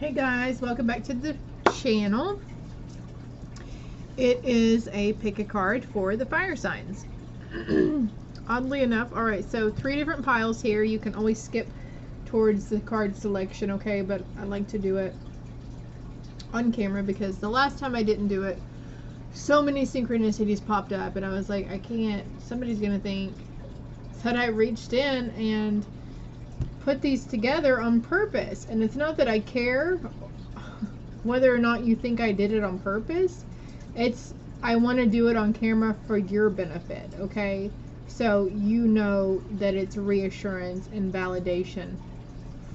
Hey guys, welcome back to the channel. It is a pick a card for the fire signs. Oddly enough, alright, so 3 different piles here. You can always skip towards the card selection, okay, but I like to do it on camera because the last time I didn't do it, so many synchronicities popped up and I was like, I can't, somebody's gonna think that I reached in and put these together on purpose. And it's not that I care whether or not you think I did it on purpose. It's I want to do it on camera for your benefit, okay? So you know that it's reassurance and validation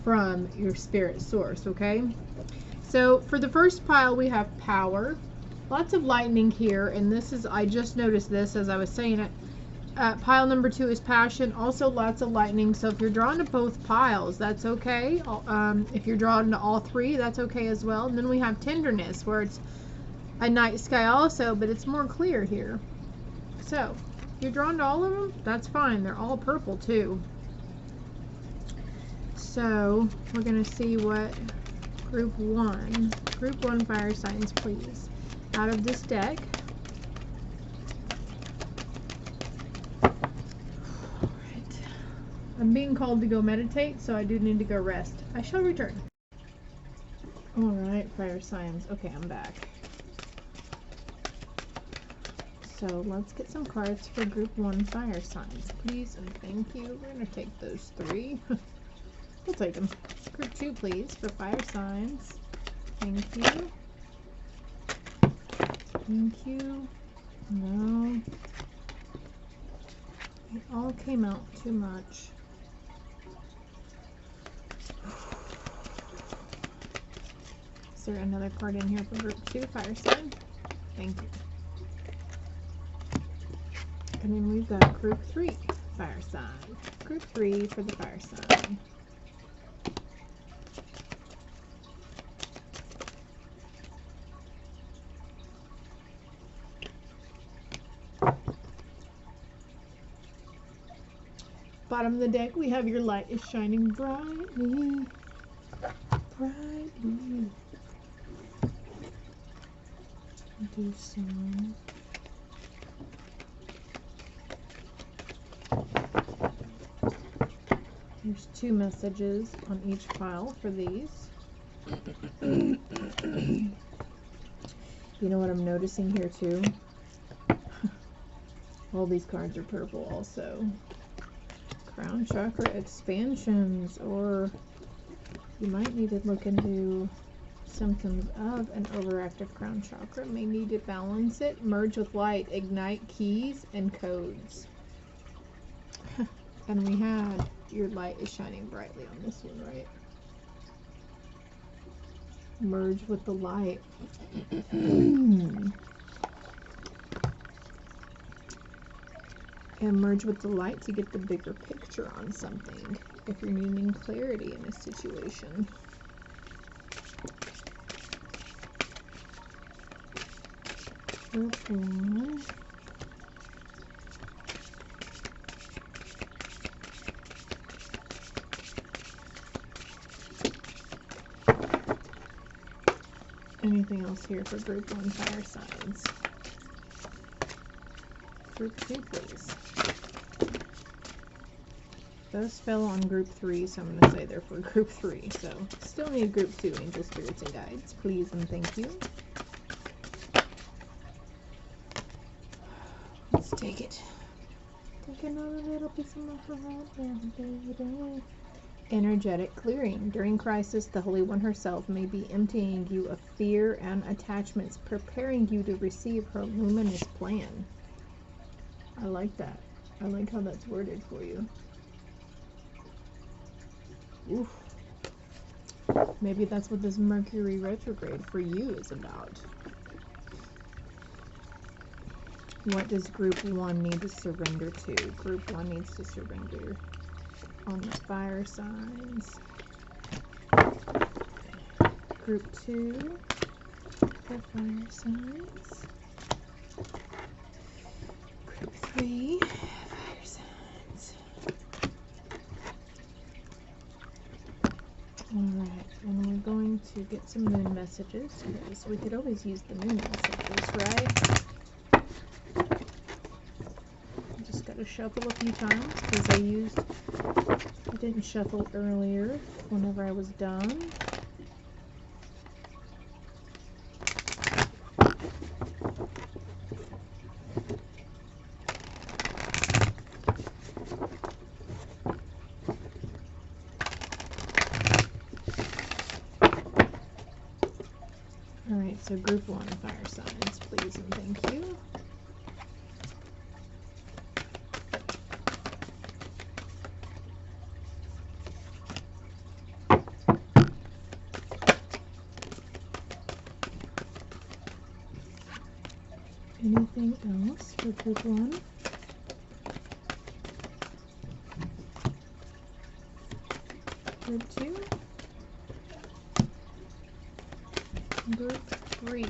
from your spirit source, okay? So for the first pile we have power. Lots of lightning here, and this is, I just noticed this as I was saying it. Pile number 2 is passion, also lots of lightning. So if you're drawn to both piles, that's okay. If you're drawn to all 3, that's okay as well. And then we have tenderness, where it's a night sky also, but it's more clear here. So if you're drawn to all of them, that's fine. They're all purple too. So we're going to see what group 1 fire signs, please, out of this deck. I'm being called to go meditate, so I do need to go rest. I shall return. Alright, fire signs. Okay, I'm back. So let's get some cards for group 1 fire signs, please, and thank you. We're going to take those 3. We'll take them. Group 2, please, for fire signs. Thank you. Thank you. No. It all came out too much. Is there another card in here for group 2 fire sign? Thank you. And then we've got group 3 fire sign. Group 3 for the fire sign. Bottom of the deck, we have your light is shining brightly. Brightly. Do some. There's 2 messages on each pile for these. You know what I'm noticing here too? All these cards are purple also. Crown chakra expansions, or you might need to look into symptoms of an overactive crown chakra. May need to balance it. Merge with light, ignite keys and codes. And we had your light is shining brightly on this one, right? Merge with the light. And merge with the light to get the bigger picture on something if you're needing clarity in a situation. Okay. Anything else here for group 1 fire signs? Group 2, please. Those fell on group 3, so I'm going to say they're for group 3. So still need group 2 angel spirits and guides, please and thank you. Let's take it. Take another little piece of my heart. Energetic clearing. During crisis, the Holy One herself may be emptying you of fear and attachments, preparing you to receive her luminous plan. I like that. I like how that's worded for you. Oof. Maybe that's what this Mercury retrograde for you is about. What does group 1 need to surrender to? Group 1 needs to surrender on the fire signs. Group 2 for fire signs. Group 3 fire signs. Alright, and we're going going to get some moon messages, because we could always use the moon messages, right? Just got to shuffle a few times, because I didn't shuffle earlier whenever I was done. Alright, so group 1 fire signs, please and thank you. Anything else for group 1? Group 2? Group 3.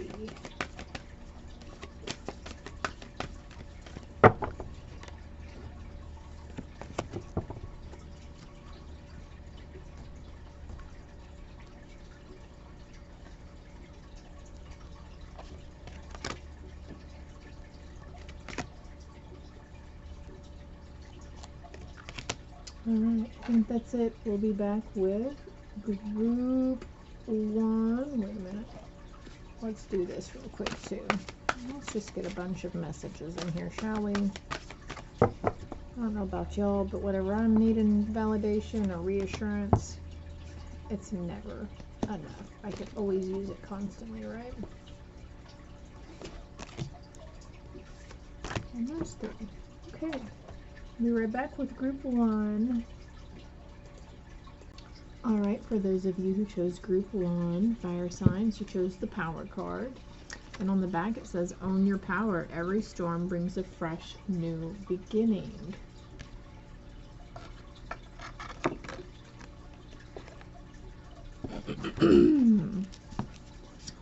Alright, I think that's it. We'll be back with group 1. Wait a minute. Let's do this real quick too. Let's just get a bunch of messages in here, shall we? I don't know about y'all, but whatever I'm needing validation or reassurance, it's never enough. I could always use it constantly, right? Almost done. Okay. Be right back with group 1. Alright, for those of you who chose group 1, fire signs, you chose the power card. And on the back it says, own your power. Every storm brings a fresh new beginning.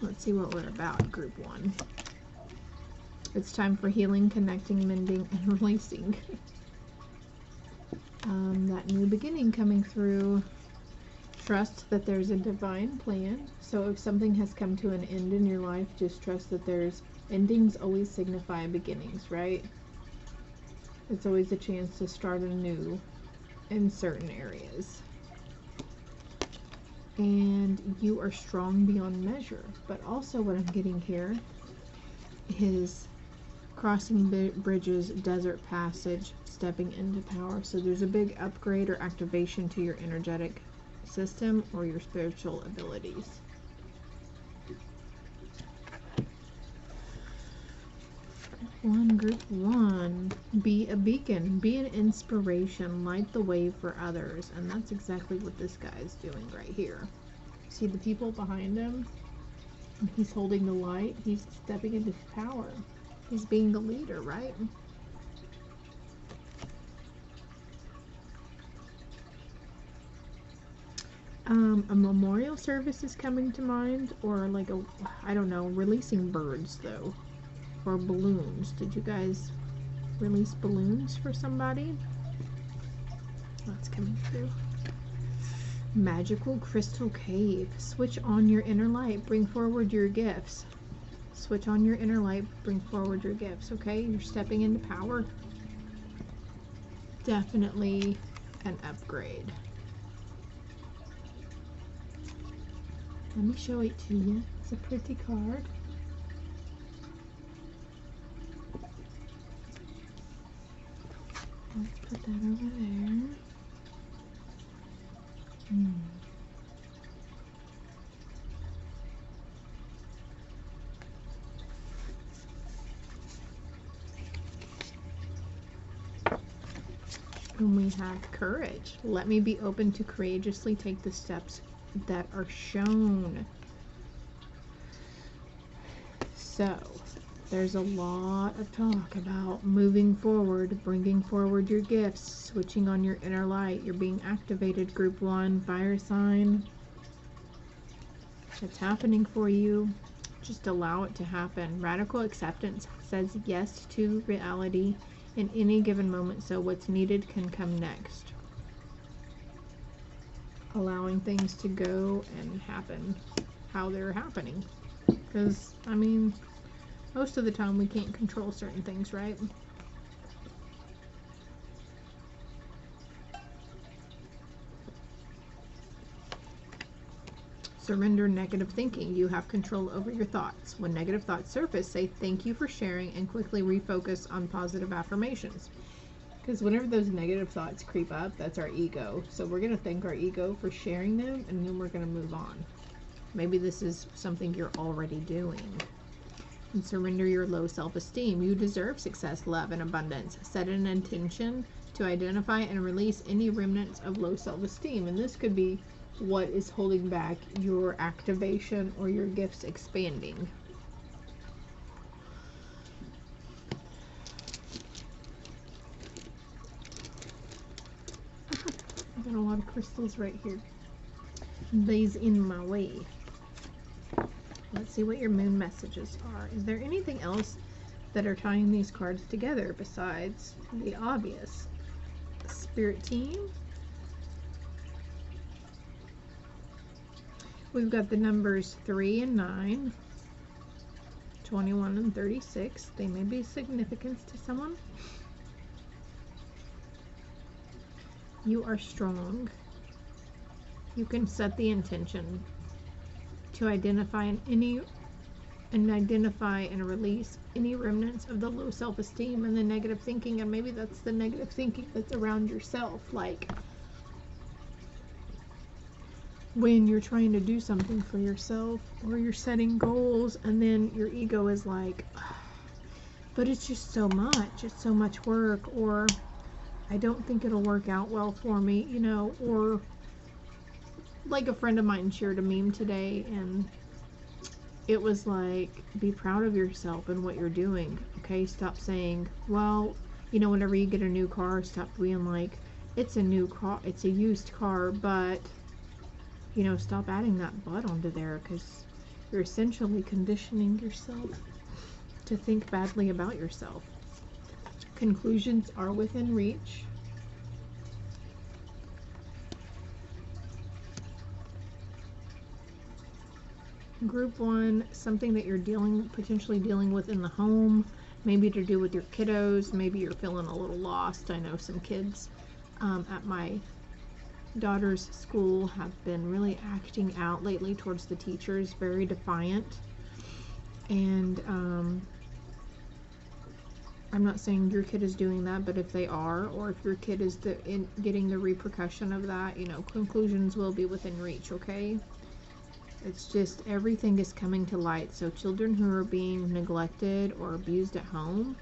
Let's see what we're about, group 1. It's time for healing, connecting, mending, and releasing. That new beginning coming through. Trust that there's a divine plan. So if something has come to an end in your life, just trust that there's endings always signify beginnings, right? It's always a chance to start anew in certain areas. And you are strong beyond measure. But also what I'm getting here is crossing bridges, desert passage, stepping into power. So there's a big upgrade or activation to your energetic system or your spiritual abilities. Group 1, be a beacon, be an inspiration, light the way for others. And that's exactly what this guy is doing right here. See the people behind him? He's holding the light. He's stepping into power. He's being the leader, right? A memorial service is coming to mind, or like a, I don't know, releasing birds though, or balloons. Did you guys release balloons for somebody? That's coming through. Magical crystal cave. Switch on your inner light. Bring forward your gifts. Switch on your inner light. Bring forward your gifts. Okay, you're stepping into power. Definitely an upgrade. Let me show it to you. It's a pretty card. Let's put that over there. And we have courage. Let me be open to courageously take the steps that are shown. So there's a lot of talk about moving forward, bringing forward your gifts, switching on your inner light. You're being activated, group 1, fire sign. It's happening for you. Just allow it to happen. Radical acceptance says yes to reality in any given moment, so what's needed can come next. allowing things to go and happen how they're happening. Because, I mean, most of the time we can't control certain things, right? Surrender negative thinking. You have control over your thoughts. When negative thoughts surface, say thank you for sharing and quickly refocus on positive affirmations. Because whenever those negative thoughts creep up, that's our ego. So we're going to thank our ego for sharing them, and then we're going to move on. Maybe this is something you're already doing. And surrender your low self-esteem. You deserve success, love, and abundance. Set an intention to identify and release any remnants of low self-esteem. And this could be what is holding back your activation or your gifts expanding. I've got a lot of crystals right here. These in my way. Let's see what your moon messages are. Is there anything else that are tying these cards together besides the obvious? Spirit team. We've got the numbers 3 and 9, 21 and 36. They may be significant to someone. You are strong. You can set the intention to identify and release any remnants of the low self-esteem and the negative thinking. And maybe that's the negative thinking that's around yourself, like when you're trying to do something for yourself or you're setting goals and then your ego is like, but it's just so much, it's so much work, or I don't think it'll work out well for me, you know. Or like a friend of mine shared a meme today, and it was like, be proud of yourself and what you're doing, okay? Stop saying, well, you know, whenever you get a new car, stop being like, it's a new car, it's a used car, but, you know, stop adding that but onto there, because you're essentially conditioning yourself to think badly about yourself. Conclusions are within reach. Group 1, something that you're potentially dealing with in the home, maybe to do with your kiddos. Maybe you're feeling a little lost. I know some kids at my daughter's school have been really acting out lately towards the teachers, very defiant. And I'm not saying your kid is doing that, but if they are, or if your kid is getting the repercussion of that, you know, conclusions will be within reach, okay? It's just everything is coming to light. So children who are being neglected or abused at home,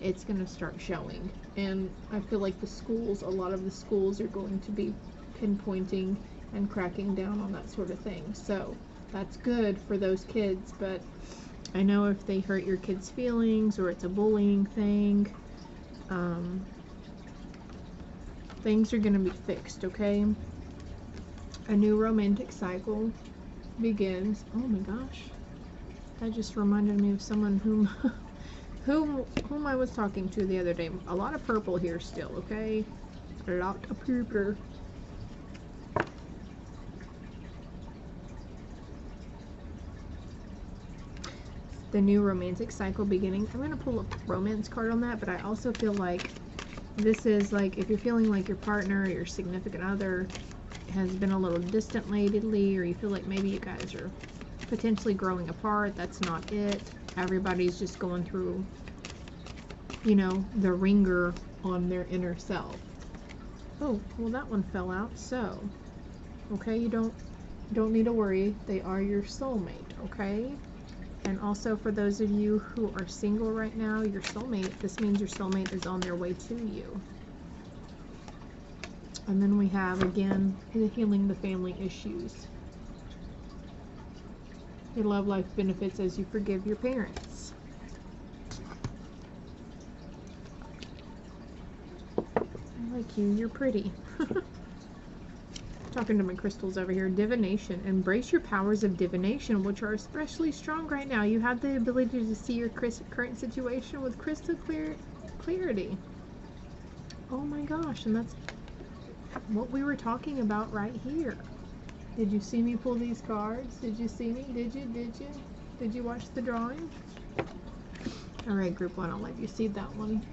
it's going to start showing. And I feel like the schools, a lot of the schools are going to be pinpointing and cracking down on that sort of thing. So that's good for those kids, but I know if they hurt your kids' feelings or it's a bullying thing, things are going to be fixed, okay? A new romantic cycle begins. Oh my gosh, that just reminded me of someone whom I was talking to the other day. A lot of purple here still, okay? A lot of purple. The new romantic cycle beginning. I'm going to pull a romance card on that, but I also feel like this is like if you're feeling like your partner or your significant other has been a little distant lately, or you feel like maybe you guys are potentially growing apart. That's not it. Everybody's just going through, you know, the ringer on their inner self. Oh, well, that one fell out. So, okay, you don't need to worry. They are your soulmate, okay? And also for those of you who are single right now, your soulmate, this means your soulmate is on their way to you. And then we have, again, healing the family issues. Your love life benefits as you forgive your parents. I like you. You're pretty. Talking to my crystals over here. Divination. Embrace your powers of divination, which are especially strong right now. You have the ability to see your current situation with crystal clarity. Oh my gosh, and that's what we were talking about right here. Did you see me pull these cards? Did you see me? Did you? Did you watch the drawing? All right, group 1, I'll let you see that one.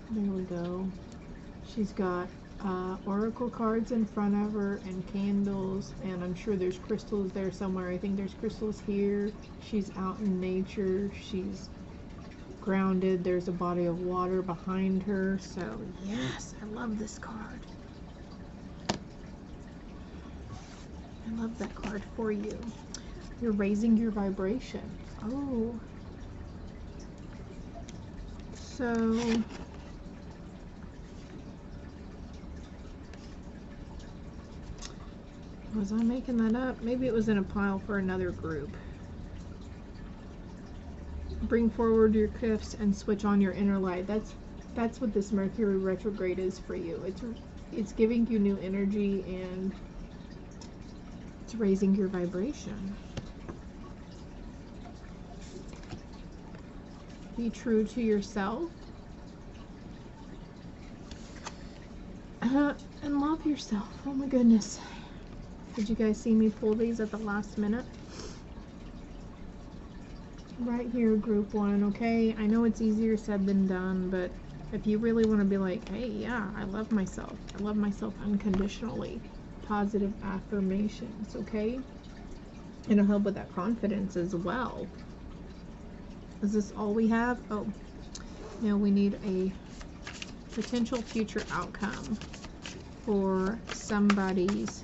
There we go. She's got oracle cards in front of her and candles, and I'm sure there's crystals there somewhere. I think there's crystals here. She's out in nature. She's grounded. There's a body of water behind her. So yes, I love this card. I love that card for you. You're raising your vibration. Oh. So was I making that up? Maybe it was in a pile for another group. Bring forward your gifts and switch on your inner light. That's what this Mercury retrograde is for you. It's giving you new energy, and it's raising your vibration. Be true to yourself. And love yourself. Oh my goodness. Did you guys see me pull these at the last minute? Right here, group 1, okay? I know it's easier said than done, but if you really want to be like, hey, yeah, I love myself. I love myself unconditionally. Positive affirmations, okay? It'll help with that confidence as well. Is this all we have? Oh, no, we need a potential future outcome for somebody's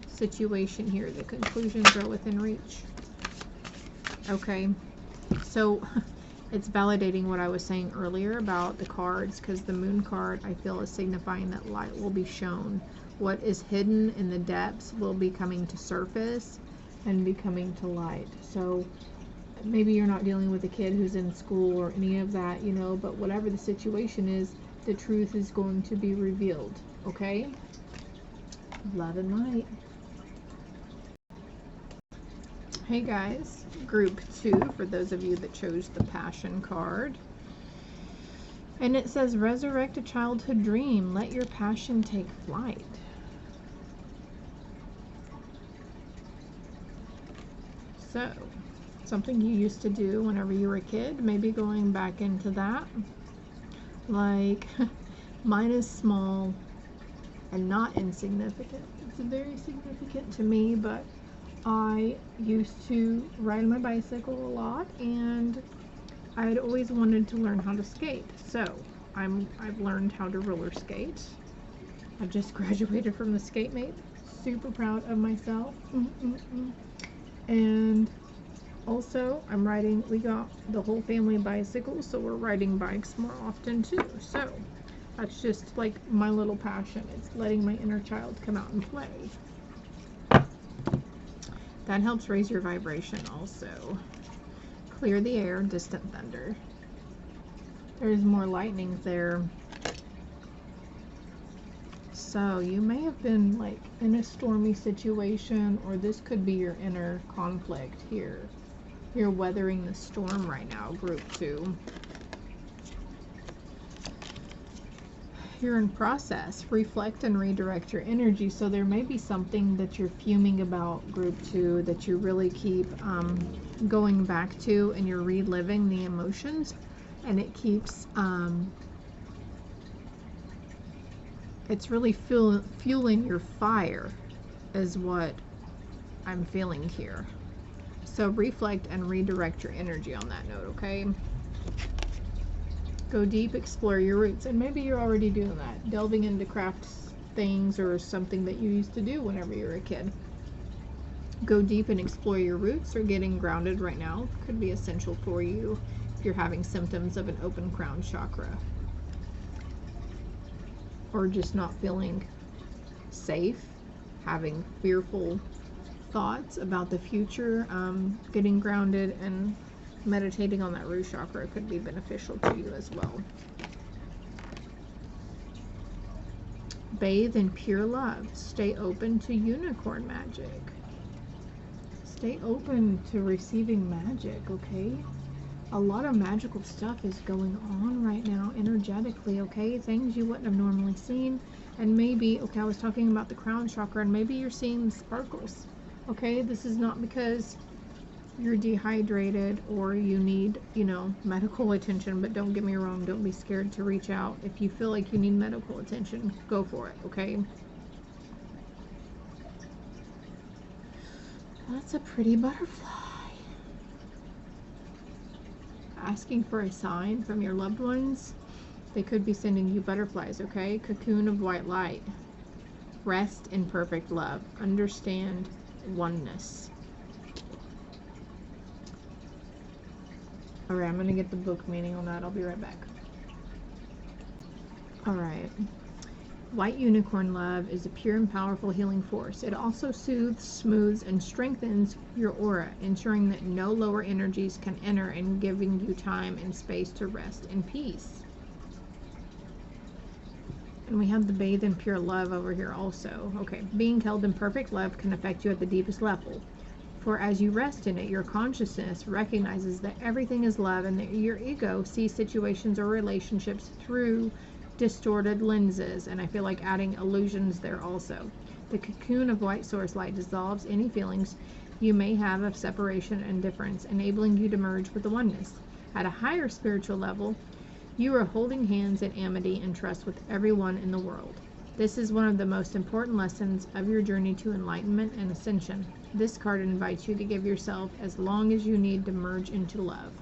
situation here. The conclusions are within reach. Okay, so it's validating what I was saying earlier about the cards, because the moon card I feel is signifying that light will be shown. What is hidden in the depths will be coming to surface and be coming to light. So maybe you're not dealing with a kid who's in school or any of that, you know, but whatever the situation is, the truth is going to be revealed, okay? Love and light. Hey guys, group 2, for those of you that chose the Passion card. And it says, resurrect a childhood dream. Let your passion take flight. So, something you used to do whenever you were a kid, maybe going back into that. Like, mine is small and not insignificant. It's very significant to me, but I used to ride my bicycle a lot, and I'd always wanted to learn how to skate. So I've learned how to roller skate. I just graduated from the skate mate. Super proud of myself. And also I'm riding, we got the whole family bicycles, so we're riding bikes more often too. So that's just like my little passion. It's letting my inner child come out and play. That helps raise your vibration also. Clear the air, distant thunder. There's more lightning there. So you may have been like in a stormy situation, or this could be your inner conflict here. You're weathering the storm right now, group 2. You're in process. Reflect and redirect your energy. So there may be something that you're fuming about, group 2, that you really keep going back to, and you're reliving the emotions, and it keeps it's really fueling your fire is what I'm feeling here. So reflect and redirect your energy on that note, okay? Go deep, explore your roots. And maybe you're already doing that, delving into crafts things or something that you used to do whenever you were a kid. Go deep and explore your roots, or getting grounded right now could be essential for you if you're having symptoms of an open crown chakra, or just not feeling safe, having fearful thoughts about the future. Getting grounded and meditating on that root chakra could be beneficial to you as well. Bathe in pure love. Stay open to unicorn magic. Stay open to receiving magic, okay? A lot of magical stuff is going on right now energetically, okay? Things you wouldn't have normally seen. And maybe, okay, I was talking about the crown chakra, and maybe you're seeing sparkles, okay? This is not because you're dehydrated or you need, you know, medical attention, but don't get me wrong, don't be scared to reach out. If you feel like you need medical attention, go for it, okay? That's a pretty butterfly. Asking for a sign from your loved ones. They could be sending you butterflies, okay? Cocoon of white light. Rest in perfect love. Understand oneness. Alright, I'm going to get the book meaning on that. I'll be right back. Alright. White unicorn love is a pure and powerful healing force. It also soothes, smooths, and strengthens your aura, ensuring that no lower energies can enter and giving you time and space to rest in peace. And we have the bathe in pure love over here also. Okay, being held in perfect love can affect you at the deepest level. For as you rest in it, your consciousness recognizes that everything is love and that your ego sees situations or relationships through distorted lenses, and I feel like adding illusions there also. The cocoon of white source light dissolves any feelings you may have of separation and difference, enabling you to merge with the oneness. At a higher spiritual level, you are holding hands in amity and trust with everyone in the world. This is one of the most important lessons of your journey to enlightenment and ascension. This card invites you to give yourself as long as you need to merge into love.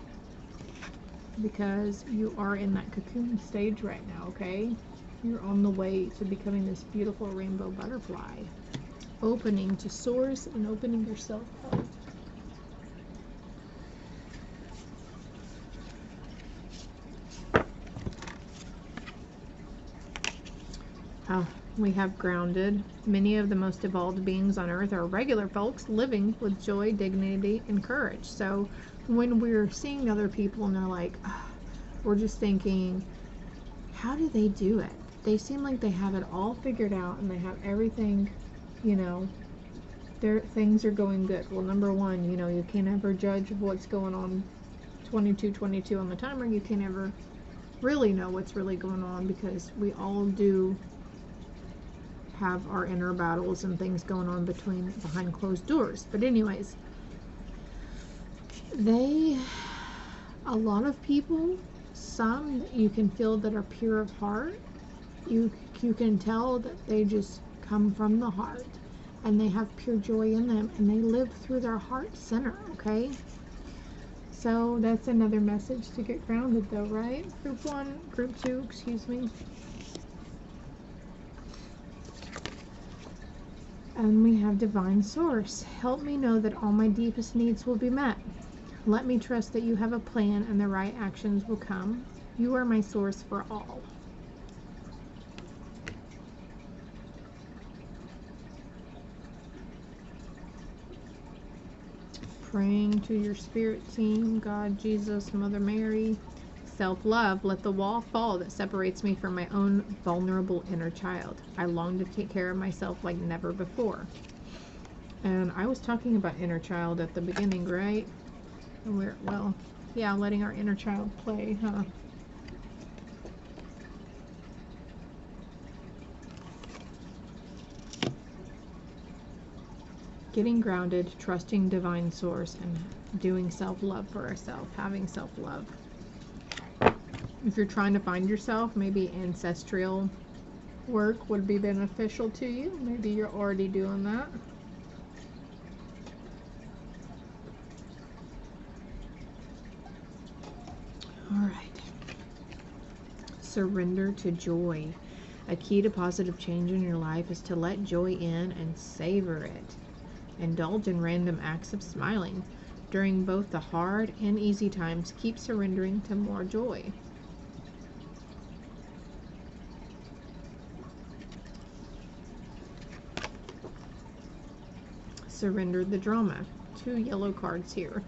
Because you are in that cocoon stage right now, okay? You're on the way to becoming this beautiful rainbow butterfly. Opening to source and opening yourself up. We have grounded. Many of the most evolved beings on earth are regular folks living with joy, dignity, and courage. So when we're seeing other people and they're like, oh, we're just thinking, how do they do it? They seem like they have it all figured out and they have everything, you know, their things are going good. Well, number one, you know, you can't ever judge what's going on 22 on the timer. You can't ever really know what's really going on because we all do have our inner battles and things going on behind closed doors. But anyways, a lot of people, some you can feel that are pure of heart. You can tell that they just come from the heart and they have pure joy in them and they live through their heart center, okay? So that's another message to get grounded though, right? Group two, excuse me. And we have divine source. Help me know that all my deepest needs will be met. Let me trust that you have a plan and the right actions will come. You are my source for all. Praying to your spirit team, God, Jesus, Mother Mary. Self-love, let the wall fall that separates me from my own vulnerable inner child. I long to take care of myself like never before. And I was talking about inner child at the beginning, right? And letting our inner child play, huh? Getting grounded, trusting divine source, and doing self-love for ourselves, having self-love. If you're trying to find yourself, maybe ancestral work would be beneficial to you. Maybe you're already doing that. All right. Surrender to joy. A key to positive change in your life is to let joy in and savor it. Indulge in random acts of smiling. During both the hard and easy times, keep surrendering to more joy. Surrender the drama. 2 yellow cards here.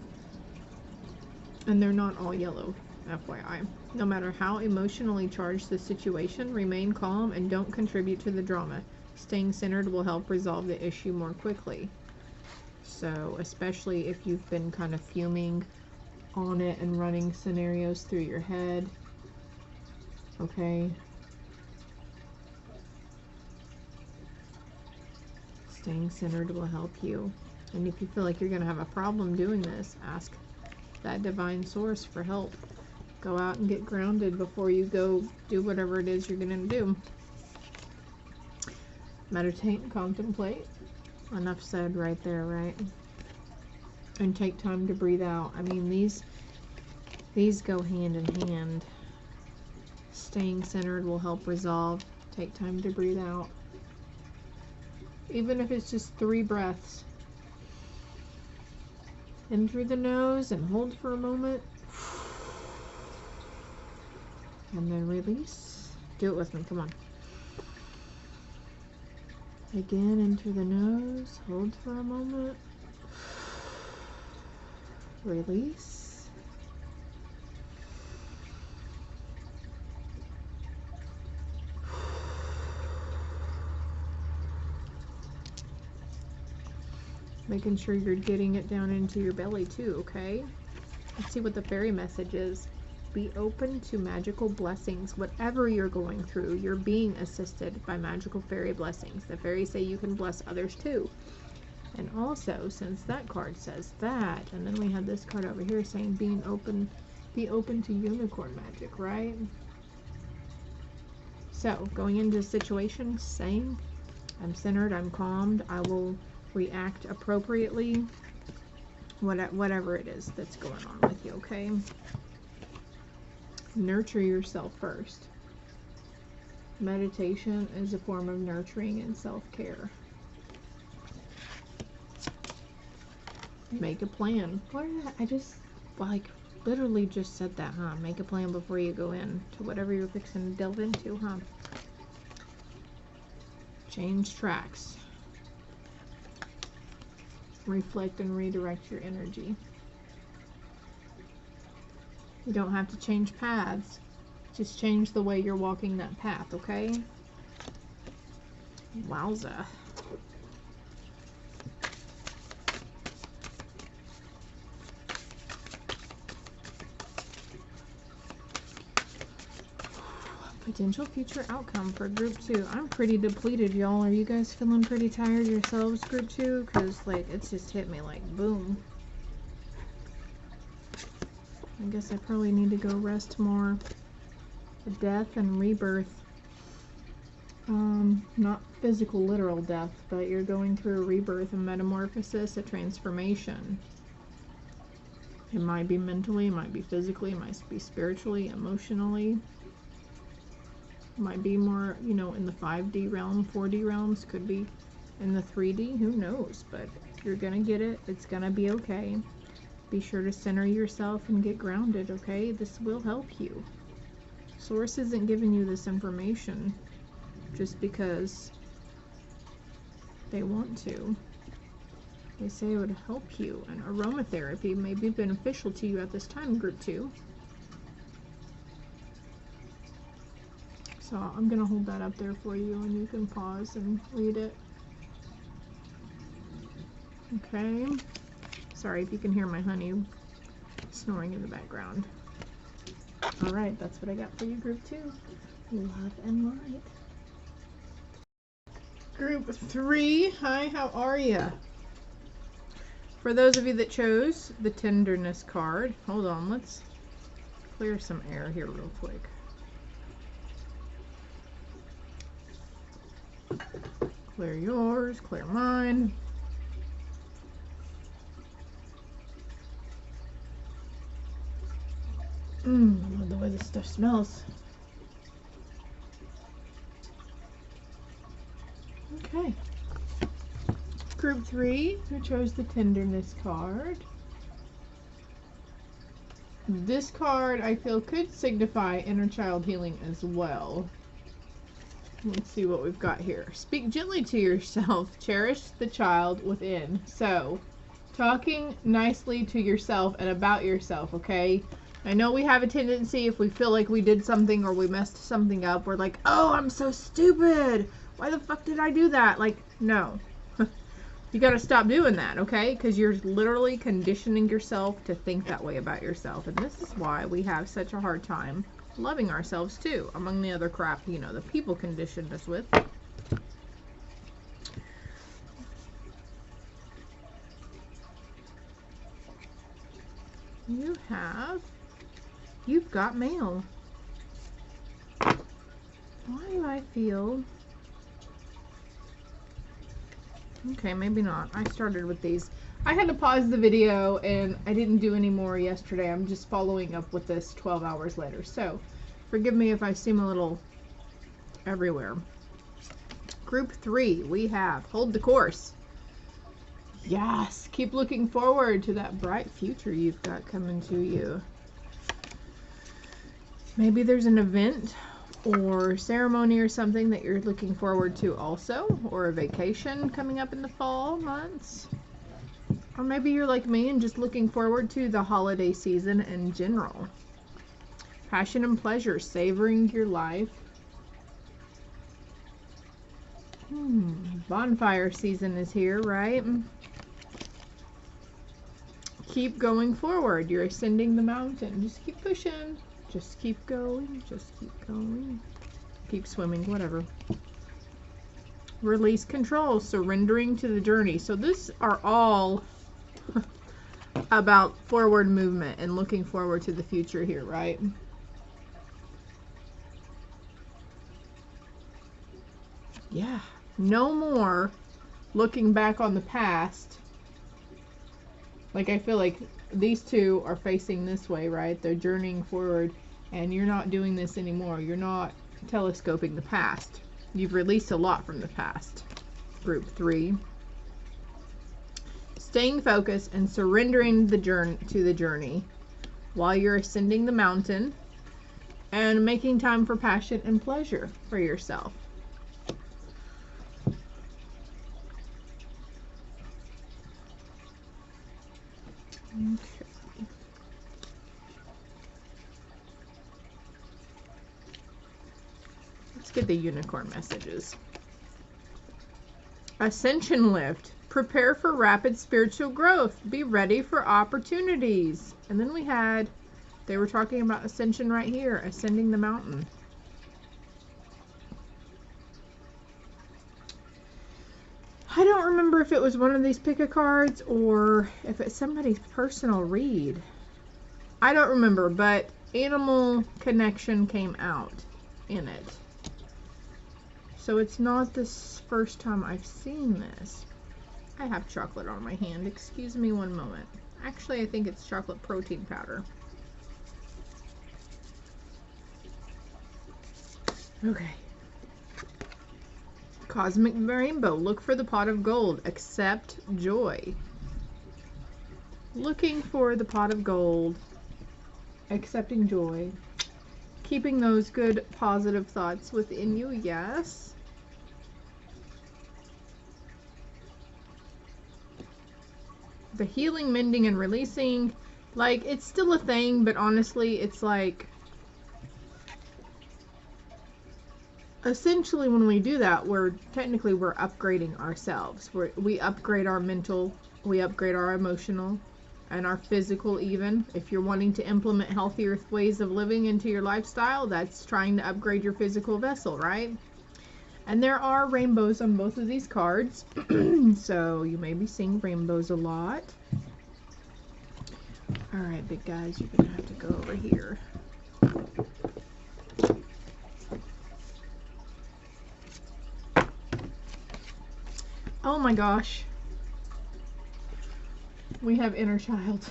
And they're not all yellow, FYI. No matter how emotionally charged the situation, remain calm and don't contribute to the drama. Staying centered will help resolve the issue more quickly. So, especially if you've been kind of fuming on it and running scenarios through your head. Okay. Staying centered will help you. And if you feel like you're going to have a problem doing this, ask that divine source for help. Go out and get grounded before you go do whatever it is you're going to do. Meditate and contemplate. Enough said right there, right? And take time to breathe out. I mean, these go hand in hand. Staying centered will help resolve. Take time to breathe out. Even if it's just 3 breaths. In through the nose and hold for a moment. And then release. Do it with me, come on. Again, in through the nose, hold for a moment. Release. Making sure you're getting it down into your belly too, okay? Let's see what the fairy message is. Be open to magical blessings. Whatever you're going through, you're being assisted by magical fairy blessings. The fairies say you can bless others too. And also, since that card says that, and then we have this card over here saying be open to unicorn magic, right? So, going into a situation, saying, I'm centered, I'm calmed, I will react appropriately, whatever it is that's going on with you, okay? Nurture yourself first. Meditation is a form of nurturing and self-care. Make a plan. I just, like, literally just said that, huh? Make a plan before you go in to whatever you're fixing to delve into, huh? Change tracks. Reflect and redirect your energy. You don't have to change paths. Just change the way you're walking that path, okay? Wowza. Potential future outcome for group 2. I'm pretty depleted, y'all. Are you guys feeling pretty tired yourselves, group 2? Because, like, it's just hit me like boom. I guess I probably need to go rest more. Death and rebirth. Not physical, literal death, but you're going through a rebirth, a metamorphosis, a transformation. It might be mentally, it might be physically, it might be spiritually, emotionally. It might be more, you know, in the 5D realm, 4D realms, could be in the 3D, who knows, but you're gonna get it, it's gonna be okay. Be sure to center yourself and get grounded, okay? This will help you. Source isn't giving you this information just because they want to. They say it would help you, and aromatherapy may be beneficial to you at this time, group 2. So I'm going to hold that up there for you, and you can pause and read it. Okay. Sorry if you can hear my honey snoring in the background. Alright, that's what I got for you, group 2. Love and light. Group 3, hi, how are ya? For those of you that chose the tenderness card, hold on, let's clear some air here real quick. Clear yours, clear mine. I love the way this stuff smells. Okay. Group 3, who chose the tenderness card. This card, I feel, could signify inner child healing as well. Let's see what we've got here. Speak gently to yourself. Cherish the child within. So, talking nicely to yourself and about yourself, okay? I know we have a tendency, if we feel like we did something or we messed something up, we're like, oh, I'm so stupid. Why the fuck did I do that? Like, no. You got to stop doing that, okay? Because you're literally conditioning yourself to think that way about yourself. And this is why we have such a hard time loving ourselves too, among the other crap, you know, the people conditioned us with. You've got mail. Why do I feel... Okay, maybe not. I started with these. I had to pause the video and I didn't do any more yesterday. I'm just following up with this 12 hours later. So, forgive me if I seem a little everywhere. Group 3, we have Hold the Course. Yes, keep looking forward to that bright future you've got coming to you. Maybe there's an event or ceremony or something that you're looking forward to also, or a vacation coming up in the fall months. Or maybe you're like me and just looking forward to the holiday season in general. Passion and pleasure, savoring your life. Bonfire season is here, right? Keep going forward. You're ascending the mountain. Just keep pushing. Just keep going. Just keep going. Keep swimming, whatever. Release control, surrendering to the journey. So these are all about forward movement and looking forward to the future here, right? Yeah. No more looking back on the past. Like, I feel like these two are facing this way, right? They're journeying forward, and you're not doing this anymore. You're not telescoping the past. You've released a lot from the past. Group 3. Staying focused and surrendering to the journey while you're ascending the mountain and making time for passion and pleasure for yourself. Okay. Let's get the unicorn messages. Ascension lift. Prepare for rapid spiritual growth. Be ready for opportunities. And then they were talking about ascension right here, ascending the mountain. I don't remember if it was one of these pick-a cards or if it's somebody's personal read. I don't remember, but animal connection came out in it. So it's not the first time I've seen this. I have chocolate on my hand. Excuse me one moment. Actually, I think it's chocolate protein powder. Okay. Cosmic rainbow. Look for the pot of gold. Accept joy. Looking for the pot of gold. Accepting joy. Keeping those good positive thoughts within you. Yes. The healing, mending, and releasing. Like, it's still a thing, but honestly, it's like, essentially when we do that, we're upgrading ourselves. We upgrade our mental, we upgrade our emotional, and our physical even. If you're wanting to implement healthier ways of living into your lifestyle, that's trying to upgrade your physical vessel, right? And there are rainbows on both of these cards, so you may be seeing rainbows a lot. All right, big guys, you're gonna have to go over here. Oh my gosh. We have inner child.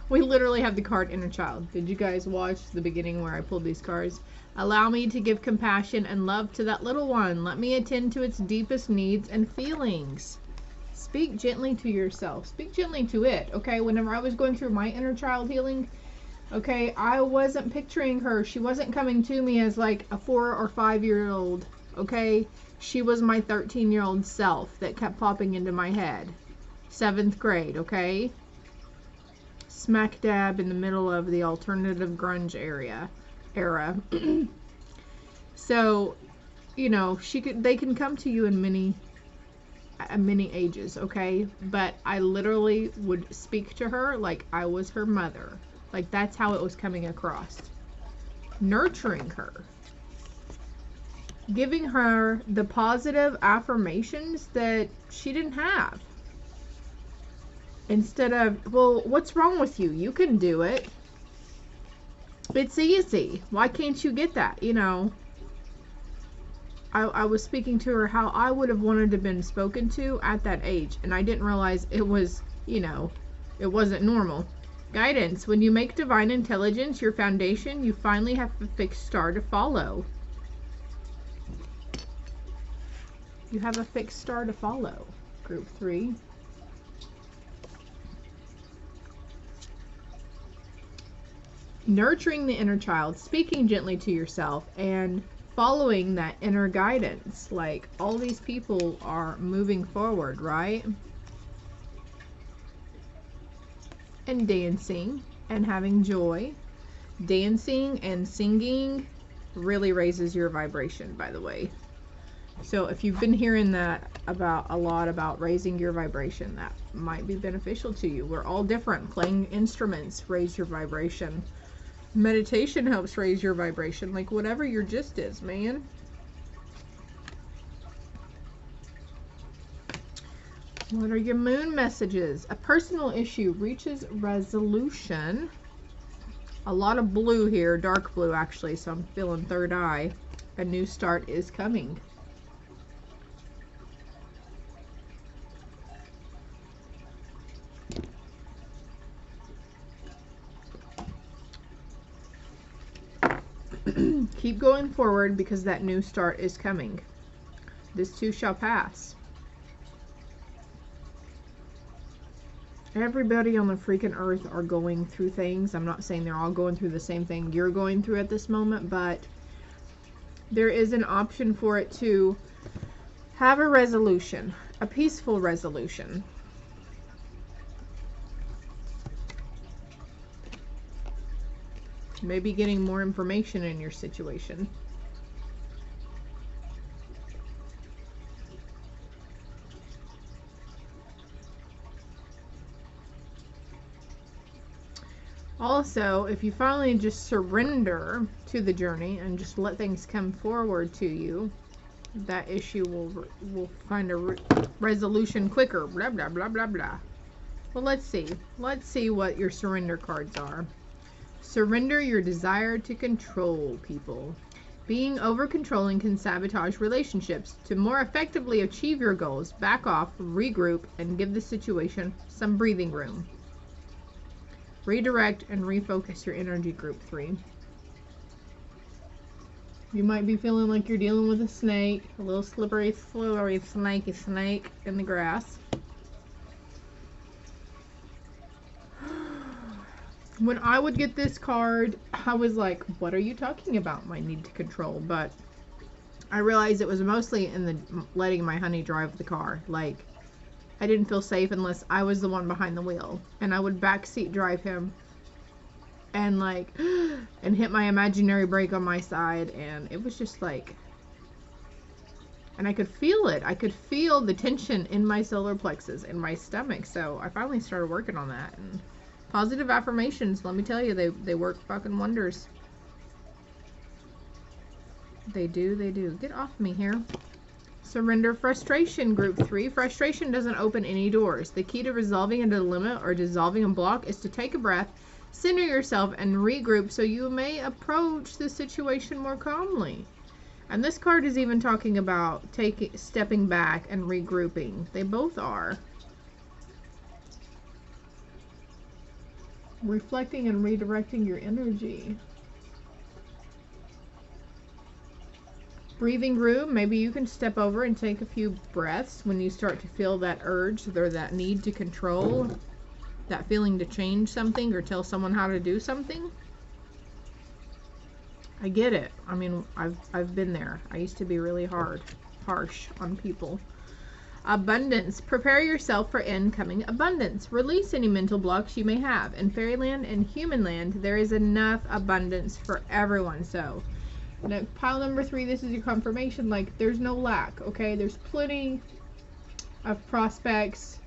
We literally have the card inner child. Did you guys watch the beginning where I pulled these cards? Allow me to give compassion and love to that little one. Let me attend to its deepest needs and feelings. Speak gently to yourself. Speak gently to it, okay? Whenever I was going through my inner child healing, okay, I wasn't picturing her. She wasn't coming to me as like a 4 or 5-year-old, okay? She was my 13-year-old self that kept popping into my head. 7th grade, okay? Smack dab in the middle of the alternative grunge era. So, you know, they can come to you in many at many ages, okay? But I literally would speak to her like I was her mother. Like, that's how it was coming across. Nurturing her. Giving her the positive affirmations that she didn't have. Instead of, well, what's wrong with you? You can do it. It's easy. Why can't you get that? You know, I was speaking to her how I would have wanted to have been spoken to at that age. And I didn't realize it was, you know, it wasn't normal. Guidance. When you make divine intelligence your foundation, you finally have a fixed star to follow. You have a fixed star to follow. Group 3. Nurturing the inner child, speaking gently to yourself, and following that inner guidance. Like, all these people are moving forward, right? And dancing and having joy. Dancing and singing really raises your vibration, by the way. So if you've been hearing that a lot about raising your vibration, that might be beneficial to you. We're all different. Playing instruments raise your vibration. Meditation helps raise your vibration. Like, whatever your gist is, man. What are your moon messages? A personal issue reaches resolution. A lot of blue here, dark blue actually, so I'm feeling third eye. A new start is coming. Keep going forward because that new start is coming. This too shall pass. Everybody on the freaking earth are going through things. I'm not saying they're all going through the same thing you're going through at this moment, but there is an option for it to have a resolution, a peaceful resolution. Maybe getting more information in your situation. Also, if you finally just surrender to the journey and just let things come forward to you, that issue will find a resolution quicker. Blah, blah, blah, blah, blah. Well, let's see. Let's see what your surrender cards are. Surrender your desire to control people. Being over-controlling can sabotage relationships. To more effectively achieve your goals, back off, regroup, and give the situation some breathing room. Redirect and refocus your energy, group 3. You might be feeling like you're dealing with a snake, a little slippery, snaky snake in the grass. When I would get this card, I was like, what are you talking about, my need to control? But I realized it was mostly in the letting my honey drive the car. Like, I didn't feel safe unless I was the one behind the wheel. And I would backseat drive him and like, and hit my imaginary brake on my side. And it was just like, and I could feel it. I could feel the tension in my solar plexus, in my stomach. So I finally started working on that. And positive affirmations, let me tell you, they work fucking wonders. They do, they do. Get off me here. Surrender frustration, group 3. Frustration doesn't open any doors. The key to resolving a dilemma or dissolving a block is to take a breath, center yourself, and regroup so you may approach the situation more calmly. And this card is even talking about stepping back and regrouping. They both are. Reflecting and redirecting your energy. Breathing room. Maybe you can step over and take a few breaths when you start to feel that urge or that need to control, that feeling to change something or tell someone how to do something. I get it. I mean, I've been there. I used to be really harsh on people. Abundance. Prepare yourself for incoming abundance. Release any mental blocks you may have. In fairyland and human land, there is enough abundance for everyone. So, now, pile number 3, this is your confirmation. Like, there's no lack, okay? There's plenty of prospects,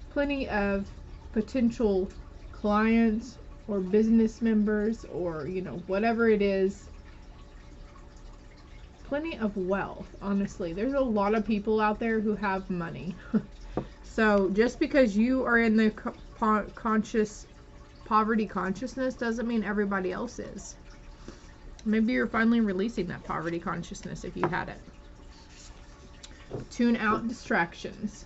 plenty of potential clients or business members, or, you know, whatever it is. Plenty of wealth, honestly. There's a lot of people out there who have money. So just because you are in the poverty consciousness doesn't mean everybody else is. Maybe you're finally releasing that poverty consciousness if you had it. Tune out distractions.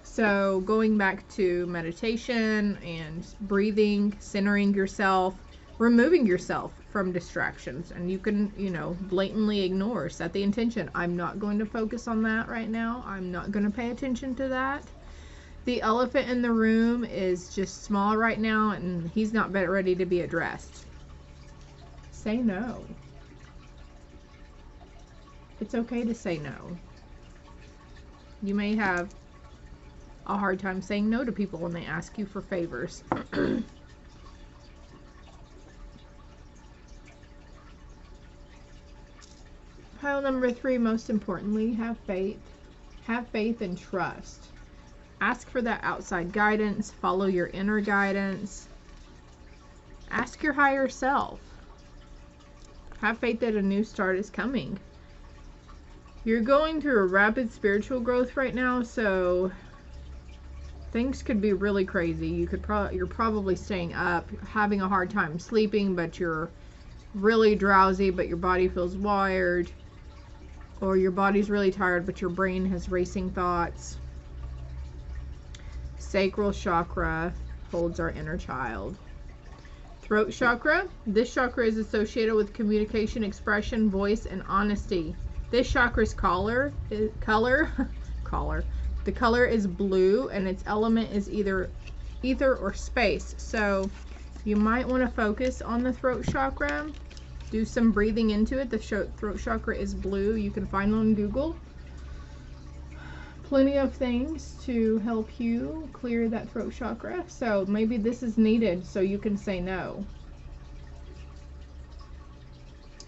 So going back to meditation and breathing, centering yourself, removing yourself from distractions. And you can, you know, blatantly ignore, set the intention. I'm not going to focus on that right now. I'm not going to pay attention to that. The elephant in the room is just small right now, and he's not ready to be addressed. Say no. It's okay to say no. You may have a hard time saying no to people when they ask you for favors. Pile number 3, most importantly, have faith. Have faith and trust. Ask for that outside guidance. Follow your inner guidance. Ask your higher self. Have faith that a new start is coming. You're going through a rapid spiritual growth right now, so things could be really crazy. You're probably staying up, having a hard time sleeping, but you're really drowsy, but your body feels wired. Or your body's really tired, but your brain has racing thoughts. Sacral chakra holds our inner child. Throat chakra. This chakra is associated with communication, expression, voice, and honesty. This chakra's color. The color is blue, and its element is either ether or space. So you might want to focus on the throat chakra. Do some breathing into it. The throat chakra is blue. You can find it on Google. Plenty of things to help you clear that throat chakra. So maybe this is needed so you can say no.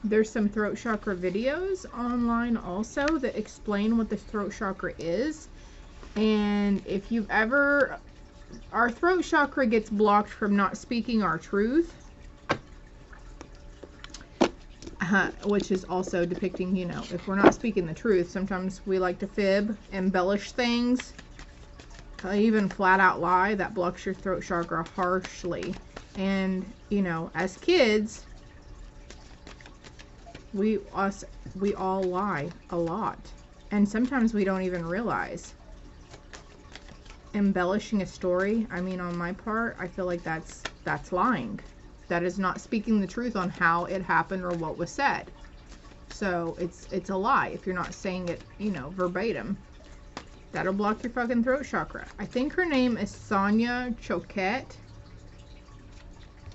There's some throat chakra videos online also that explain what the throat chakra is. And if you've ever, our throat chakra gets blocked from not speaking our truth, which is also depicting, you know, if we're not speaking the truth, sometimes we like to fib, embellish things, even flat out lie. That blocks your throat chakra harshly. And, you know, as kids, we all lie a lot, and sometimes we don't even realize. Embellishing a story, I mean, on my part, I feel like that's lying. That is not speaking the truth on how it happened or what was said. So it's a lie if you're not saying it, you know, verbatim. That'll block your fucking throat chakra. I think her name is Sonia Choquette.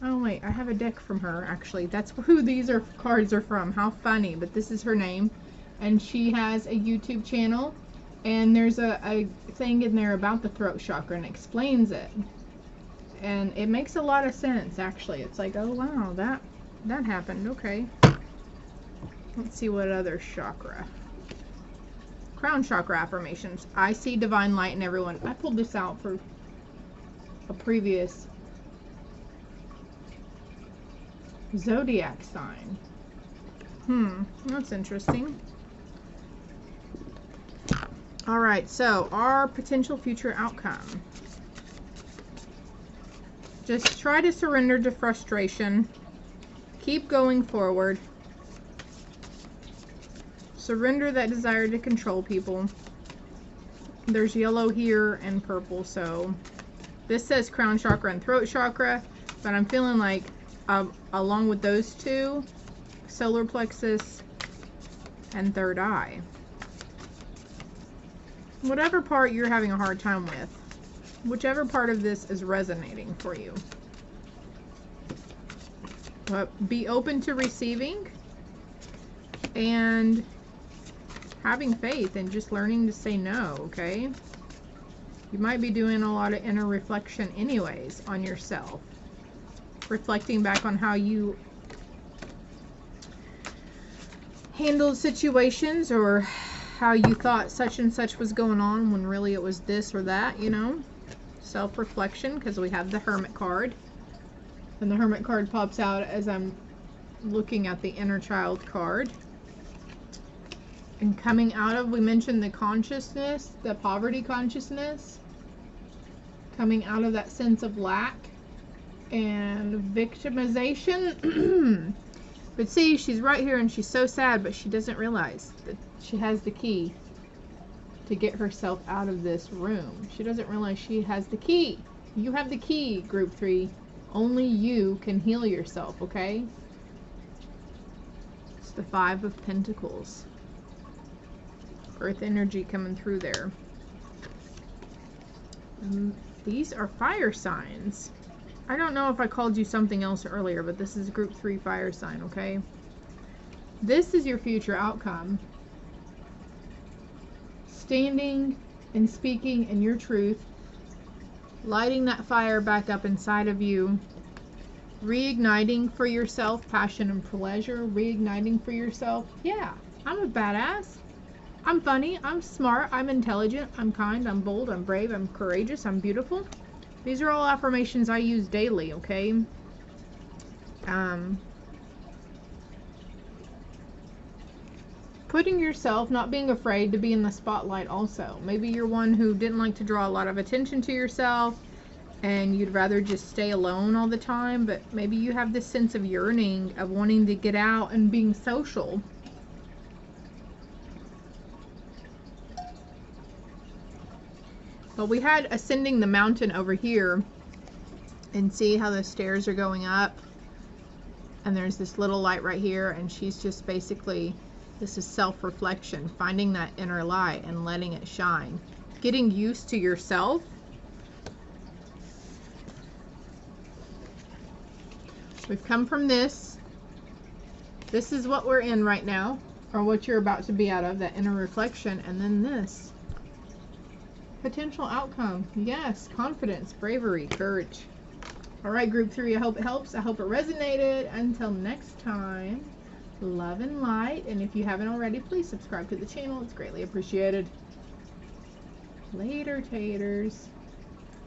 Oh wait, I have a deck from her actually. That's who these cards are from. How funny, but this is her name. And she has a YouTube channel, and there's a thing in there about the throat chakra and explains it. And it makes a lot of sense actually. It's like, oh wow, that happened. Okay. Let's see what other chakra. Crown chakra affirmations. I see divine light in everyone. I pulled this out for a previous zodiac sign. That's interesting. All right, so our potential future outcome. Just try to surrender to frustration. Keep going forward. Surrender that desire to control people. There's yellow here and purple, so this says crown chakra and throat chakra, but I'm feeling like along with those two, solar plexus and third eye. Whatever part you're having a hard time with, whichever part of this is resonating for you. But be open to receiving and having faith and just learning to say no, okay? You might be doing a lot of inner reflection anyways on yourself. Reflecting back on how you handled situations or how you thought such and such was going on when really it was this or that, you know. Self-reflection, because we have the Hermit card. And the Hermit card pops out as I'm looking at the Inner Child card. And coming out of, we mentioned the consciousness, the poverty consciousness. Coming out of that sense of lack and victimization. But see, she's right here and she's so sad, but she doesn't realize that she has the key to get herself out of this room. She doesn't realize she has the key. You have the key, Group 3. Only you can heal yourself, okay? It's the 5 of Pentacles. Earth energy coming through there. These are fire signs. I don't know if I called you something else earlier, but this is Group 3 fire sign, okay? This is your future outcome. Standing and speaking in your truth, lighting that fire back up inside of you, reigniting for yourself passion and pleasure, reigniting for yourself. Yeah, I'm a badass. I'm funny, I'm smart, I'm intelligent, I'm kind, I'm bold, I'm brave, I'm courageous, I'm beautiful. These are all affirmations I use daily, okay? Putting yourself, not being afraid to be in the spotlight also. Maybe you're one who didn't like to draw a lot of attention to yourself and you'd rather just stay alone all the time, but maybe you have this sense of yearning of wanting to get out and being social. But we had ascending the mountain over here, and see how the stairs are going up, and there's this little light right here, and she's just basically, this is self-reflection, finding that inner light and letting it shine, getting used to yourself. We've come from this is what we're in right now, or what you're about to be out of, that inner reflection, and then this potential outcome. Yes, confidence, bravery, courage. All right, Group 3, I hope it helps. I hope it resonated. Until next time, love and light. And if you haven't already, please subscribe to the channel. It's greatly appreciated. Later, taters.